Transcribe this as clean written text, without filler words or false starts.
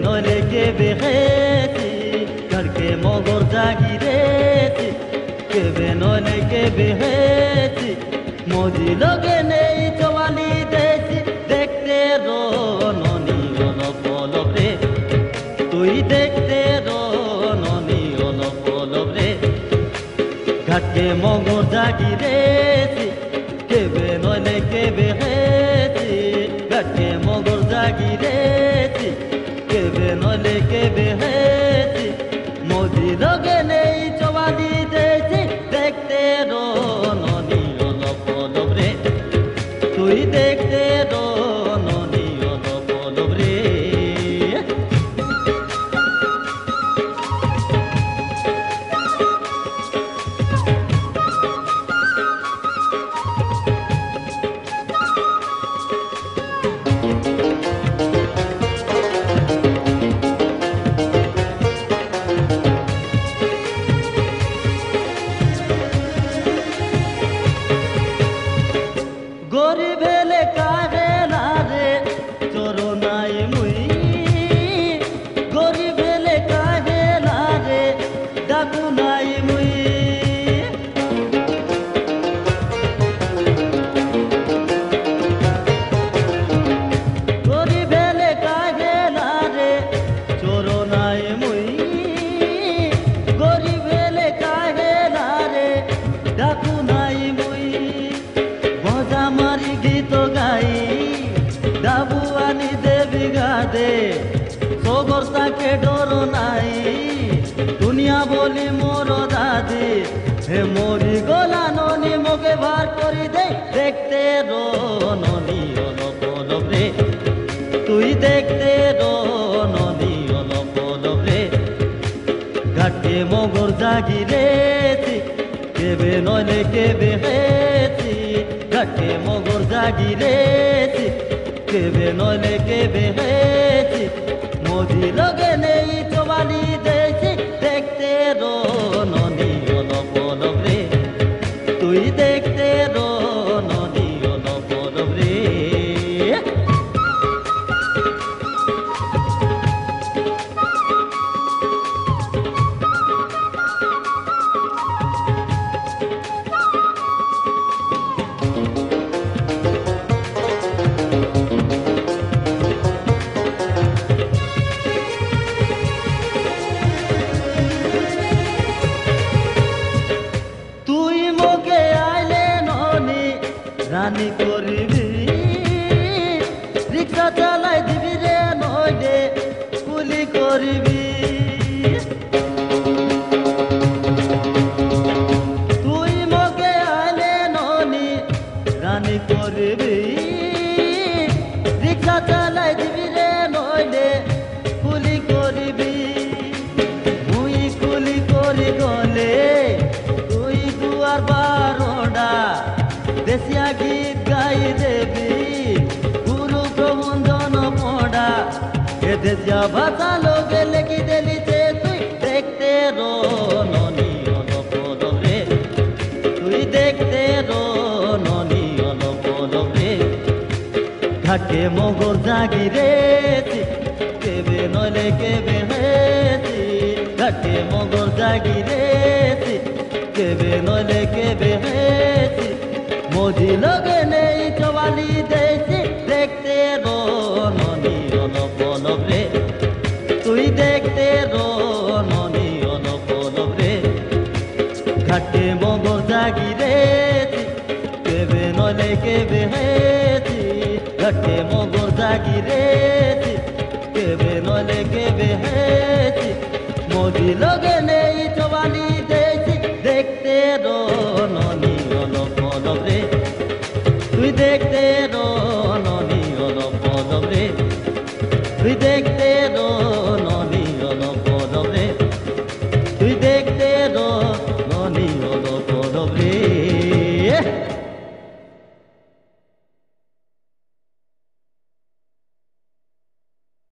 নইলে কেবে হেতি ঘরকে মগর জাগিরেতি কেবে নইলে কেবে হেতি মজি লগে নেই চওয়ালি দেছি দেখতে রো ননি অলপ অলপ রে তুই দেখতে রো ননি অলপ অলপ রে ঘাটকে মগর জাগিরেতি কেবে নইলে কেবে হেতি ঘাটকে মগর জাগিরেতি কেবে নইলে কেবে হেতি মজি লগে নেই চওয়ালি দেছি দেখতে রো ননি অলপ অলপ রে তুই দেখতে রো ননি অলপ অলপ রে গরিব হেলে কাহে না রে চরণাই মুই গরিব হেলে কাহে না রে ডাকু নাই মুই গরিব হেলে কাহে না রে চরণাই মুই গরিব হেলে কাহে না রে ডাকু নাই মুই মারি গীত গাই ডাবু আনি দেবী গাদে সগর তাকে ডর নাই দুনিয়া বলি মোর দাদি হে মরি গলা ননি মোকে ভার করি দে দেখতে রো ননি অলপ অলপ রে তুই দেখতে রো ননি অলপ অলপ রে ঘাটে মগর জাগিরেতি কেবে নইলে কেবে হেতি ঘাটে মগর জাগিরেতি কেবে নইলে কেবে হেতি মজি লগে নেই চওয়ালি দেছি দেখতে রো ননি অলপ অলপ রে তুই দেখতে রো ননি অলপ অলপ রে রানী করবি রিক্সা চালাই দিবি রে নইলে কুলি করবি তুই মগে আইলে ননি রানী করবি রিক্সা চালাই দিবি রে নইলে কুলি করবি মুই কুলি করি গলে তুই দুয়ার বারোডা দেশিয়া গীত গাই দেবি গুরু প্রবন্ধন পড়া এ দেশিয়া ভাষা লোকে লেখি দেলি যে তুই দেখতে রো ননি অলপ অলপ রে তুই দেখতে রো ননি অলপ অলপ রে ঘাটে মগর জাগিরেতি কেবে নইলে কেবে হেতি ঘাটে মগর জাগিরেতি কেবে নইলে কেবে হেতি মজি লগে নেই চওয়ালি দেছি দেখতে রো ননি অলপ অলপ রে তুই দেখতে রো ননি অলপ অলপ রে ঘাটে মগর জাগিরেতি কেবে নইলে কেবে হেতি ঘাটে মগর জাগিরেতি কেবে নইলে কেবে হেতি মজি লগে নেই চওয়ালি দেছি দেখতে রো ননি অলপ অলপ রে তুই দেখতে রো ননি অলপ অলপ রে তুই দেখতে রো